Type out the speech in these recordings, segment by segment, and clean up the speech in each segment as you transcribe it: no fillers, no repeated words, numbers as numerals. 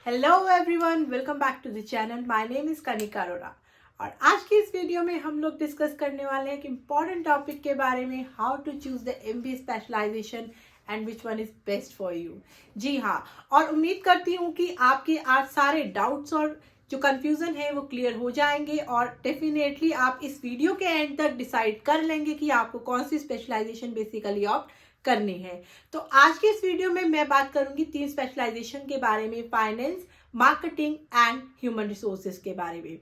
Hello everyone, welcome back to the channel. My name is Kanika Arora और आज की इस वीडियो में हम लोग डिस्कस करने वाले हैं कि इम्पॉर्टेंट टॉपिक के बारे में, how to choose the MBA specialisation and which one is best for you. जी हाँ, और उम्मीद करती हूँ कि आपके आज सारे डाउट्स और जो कंफ्यूजन है वो क्लियर हो जाएंगे और डेफिनेटली आप इस वीडियो के एंड तक डिसाइड कर लेंगे कि आपको कौन सी स्पेशलाइजेशन बेसिकली ऑप्ट करनी है। तो आज के इस वीडियो में मैं बात करूंगी 3 स्पेशलाइजेशन के बारे में, finance, marketing and human resources के बारे में।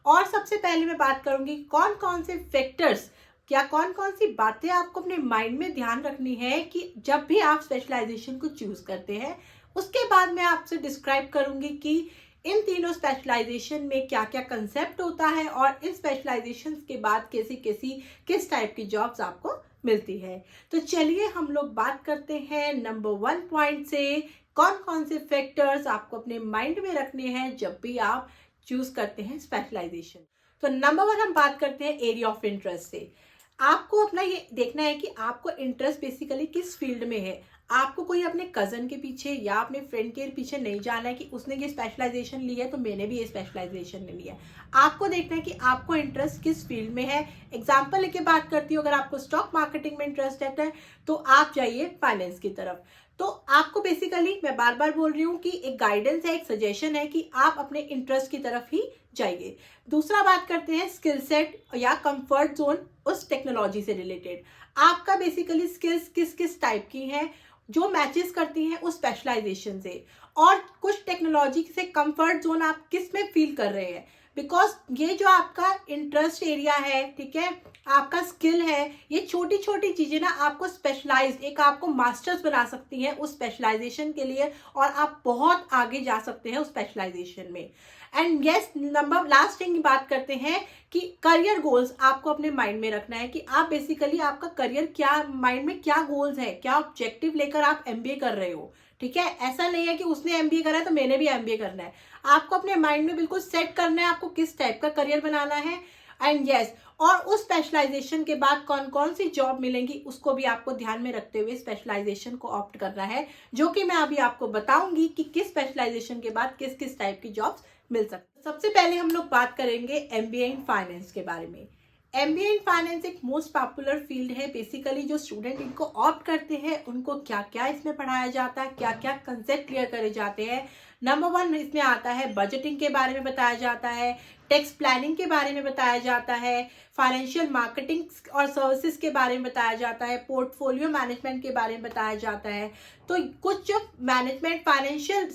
और सबसे पहले मैं बात करूंगी कौन कौन से फैक्टर्स, क्या कौन कौन सी बातें आपको अपने माइंड में ध्यान रखनी है कि जब भी आप स्पेशलाइजेशन को चूज करते हैं। उसके बाद मैं आपसे डिस्क्राइब करूंगी कि इन तीनों स्पेशलाइजेशन में क्या क्या कंसेप्ट होता है और इन स्पेशलाइजेशन के बाद कैसी कैसी किस टाइप की जॉब्स आपको मिलती है। तो चलिए हम लोग बात करते हैं नंबर 1 पॉइंट से, कौन कौन से फैक्टर्स आपको अपने माइंड में रखने हैं जब भी आप चूज करते हैं स्पेशलाइजेशन। तो नंबर 1 हम बात करते हैं एरिया ऑफ इंटरेस्ट से। आपको अपना ये देखना है कि आपको इंटरेस्ट बेसिकली किस फील्ड में है। आपको कोई अपने कजन के पीछे या अपने फ्रेंड के पीछे नहीं जाना है कि उसने ये स्पेशलाइजेशन ली है तो मैंने भी ये स्पेशलाइजेशन ले लिया। आपको देखना है कि आपको इंटरेस्ट किस फील्ड में है। एग्जाम्पल लेके बात करती हूँ, अगर आपको स्टॉक मार्केटिंग में इंटरेस्ट रहता है तो आप जाइए फाइनेंस की तरफ। तो आपको बेसिकली मैं बार बार बोल रही हूँ कि एक गाइडेंस है, एक सजेशन है कि आप अपने इंटरेस्ट की तरफ ही जाइए। दूसरा बात करते हैं स्किल सेट या कंफर्ट जोन उस टेक्नोलॉजी से रिलेटेड। आपका बेसिकली स्किल्स किस किस टाइप की हैं जो मैचेस करती हैं उस स्पेशलाइजेशन से, और कुछ टेक्नोलॉजी से कंफर्ट जोन आप किस में फील कर रहे हैं। बिकॉज ये जो आपका इंटरेस्ट एरिया है, ठीक है, आपका स्किल है, ये छोटी छोटी चीजें ना आपको स्पेशलाइज्ड, एक आपको मास्टर्स बना सकती हैं उस स्पेशलाइजेशन के लिए और आप बहुत आगे जा सकते हैं उस स्पेशलाइजेशन में। And yes, number last thing की बात करते हैं कि करियर गोल्स आपको अपने माइंड में रखना है कि आप बेसिकली आपका करियर क्या, माइंड में क्या गोल्स है, क्या ऑब्जेक्टिव लेकर आप एमबीए कर रहे हो। ठीक है, ऐसा नहीं है कि उसने एमबीए करा है तो मैंने भी एमबीए करना है। आपको अपने माइंड में बिल्कुल सेट करना है आपको किस टाइप का करियर बनाना है। एंड यस, और उस स्पेशलाइजेशन के बाद कौन कौन सी जॉब मिलेंगी उसको भी आपको ध्यान में रखते हुए स्पेशलाइजेशन को ऑप्ट करना है, जो कि मैं अभी आपको बताऊंगी कि किस स्पेशलाइजेशन के बाद किस किस टाइप की जॉब्स मिल सकती है। सबसे पहले हम लोग बात करेंगे एमबीए इन फाइनेंस के बारे में। एमबीए इन फाइनेंस एक मोस्ट पॉपुलर फील्ड है। बेसिकली जो स्टूडेंट इनको ऑप्ट करते हैं उनको क्या क्या इसमें पढ़ाया जाता है, क्या क्या कंसेप्ट क्लियर करे जाते हैं। नंबर 1 इसमें आता है बजटिंग के बारे में बताया जाता है, टैक्स प्लानिंग के बारे में बताया जाता है, फाइनेंशियल मार्केटिंग और सर्विसेज के बारे में बताया जाता है, पोर्टफोलियो मैनेजमेंट के बारे में बताया जाता है। तो कुछ जो मैनेजमेंट फाइनेंशियल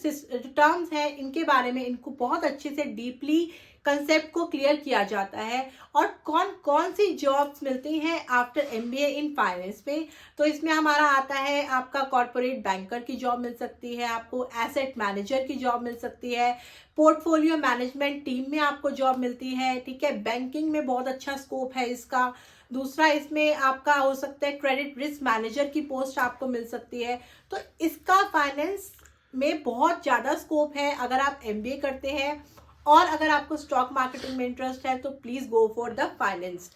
टर्म्स हैं इनके बारे में इनको बहुत अच्छे से डीपली कंसेप्ट को क्लियर किया जाता है। और कौन कौन सी जॉब्स मिलती हैं आफ्टर एमबीए इन फाइनेंस में, तो इसमें हमारा आता है आपका कॉर्पोरेट बैंकर की जॉब मिल सकती है, आपको एसेट मैनेजर की जॉब मिल सकती है, पोर्टफोलियो मैनेजमेंट टीम में आपको जॉब मिलती है। ठीक है, बैंकिंग में बहुत अच्छा स्कोप है इसका। दूसरा इसमें आपका हो सकता है क्रेडिट रिस्क मैनेजर की पोस्ट आपको मिल सकती है। तो इसका फाइनेंस में बहुत ज़्यादा स्कोप है अगर आप एमबीए करते हैं। और अगर आपको स्टॉक मार्केटिंग में इंटरेस्ट है तो please go for the finance.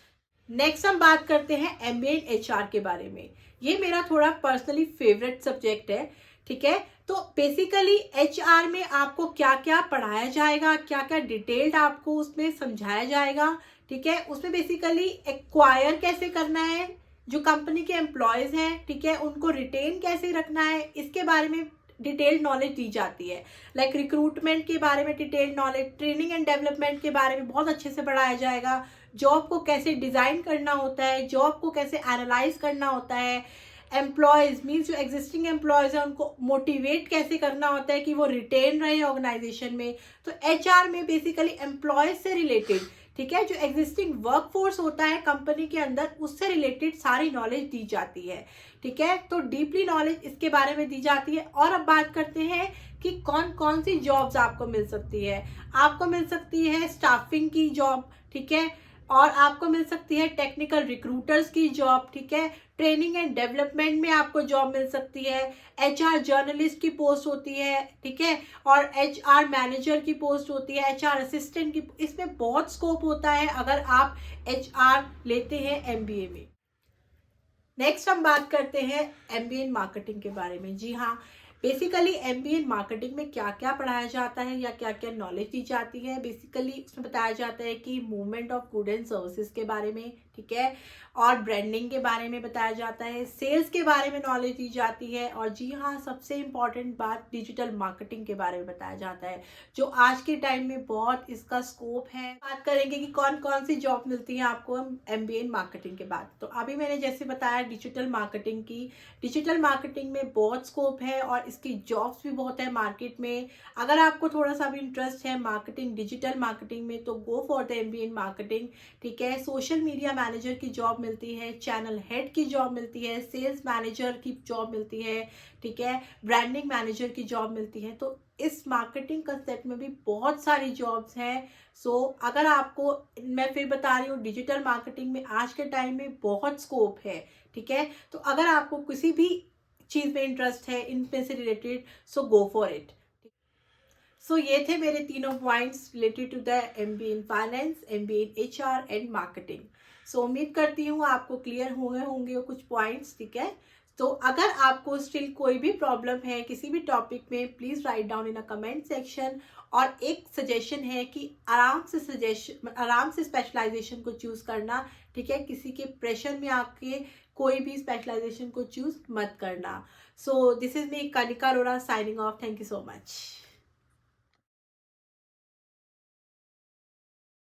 Next हम बात करते हैं एमबीए इन एचआर के बारे में। ये मेरा थोड़ा पर्सनली फेवरेट सब्जेक्ट है। ठीक है, तो बेसिकली एचआर में आपको क्या क्या पढ़ाया जाएगा, क्या क्या डिटेल्ड आपको उसमें समझाया जाएगा। ठीक है, उसमें बेसिकली एक्वायर कैसे करना है, जो कंपनी के एम्प्लॉयज हैं, ठीक है, उनको रिटेन कैसे रखना है, इसके बारे में डिटेल्ड नॉलेज दी जाती है। लाइक रिक्रूटमेंट के बारे में detailed knowledge, training and development के बारे में बहुत अच्छे से पढ़ाया जाएगा। जॉब को कैसे डिजाइन करना होता है, जॉब को कैसे एनालाइज करना होता है, एम्प्लॉयज मीन्स जो एग्जिस्टिंग एम्प्लॉयज है उनको मोटिवेट कैसे करना होता है कि वो रिटेन रहे ऑर्गेनाइजेशन में। तो एचआर में बेसिकली एम्प्लॉयज से रिलेटेड, ठीक है, जो एग्जिस्टिंग वर्कफोर्स होता है कंपनी के अंदर उससे रिलेटेड सारी नॉलेज दी जाती है। ठीक है, तो डीपली नॉलेज इसके बारे में दी जाती है। और अब बात करते हैं कि कौन कौन सी जॉब्स आपको मिल सकती है। आपको मिल सकती है स्टाफिंग की जॉब, ठीक है, और आपको मिल सकती है टेक्निकल रिक्रूटर्स की जॉब। ठीक है, ट्रेनिंग एंड डेवलपमेंट में आपको जॉब मिल सकती है, एचआर जर्नलिस्ट की पोस्ट होती है, ठीक है, और एचआर मैनेजर की पोस्ट होती है, एचआर असिस्टेंट की। इसमें बहुत स्कोप होता है अगर आप एचआर लेते हैं एमबीए में। नेक्स्ट हम बात करते हैं एमबीए इन मार्केटिंग के बारे में। जी हाँ, बेसिकली एमबीए इन मार्केटिंग में क्या क्या पढ़ाया जाता है या क्या क्या नॉलेज दी जाती है। बेसिकली उसमें बताया जाता है कि movement of good and services के बारे में, ठीक है, और ब्रांडिंग के बारे में बताया जाता है, सेल्स के बारे में नॉलेज दी जाती है, और जी हाँ, सबसे इम्पॉर्टेंट बात डिजिटल मार्केटिंग के बारे में बताया जाता है, जो आज के टाइम में बहुत इसका स्कोप है। बात करेंगे कि कौन कौन सी जॉब मिलती है आपको एमबीए इन मार्केटिंग के बाद। तो अभी मैंने जैसे बताया डिजिटल मार्केटिंग की, डिजिटल मार्केटिंग में बहुत स्कोप है और इसकी जॉब्स भी बहुत है मार्केट में। अगर आपको थोड़ा सा भी इंटरेस्ट है मार्केटिंग, डिजिटल मार्केटिंग में, तो go for the MBA in marketing, ठीक है। सोशल मीडिया मैनेजर की जॉब मिलती है, चैनल हेड की जॉब मिलती है, सेल्स मैनेजर की जॉब मिलती है, ठीक है, ब्रांडिंग मैनेजर की जॉब मिलती है। तो इस मार्केटिंग कंसेप्ट में भी बहुत सारी जॉब्स हैं। अगर आपको, मैं फिर बता रही हूँ, डिजिटल मार्केटिंग में आज के टाइम में बहुत स्कोप है, ठीक है। तो अगर आपको किसी भी चीज़ में इंटरेस्ट है इनमें से related, so go for it. ये थे मेरे तीनों points related to the MBA in finance, MBA in HR and marketing. उम्मीद करती हूँ आपको क्लियर हुए होंगे कुछ पॉइंट्स, ठीक है। तो अगर आपको स्टिल कोई भी प्रॉब्लम है किसी भी टॉपिक में, please write down in a comment section. और एक सजेशन है कि आराम से स्पेशलाइजेशन को चूज़ करना, ठीक है। किसी के प्रेशर में आके कोई भी स्पेशलाइजेशन को चूज़ मत करना। This is me Kanika Arora signing off. Thank you so much.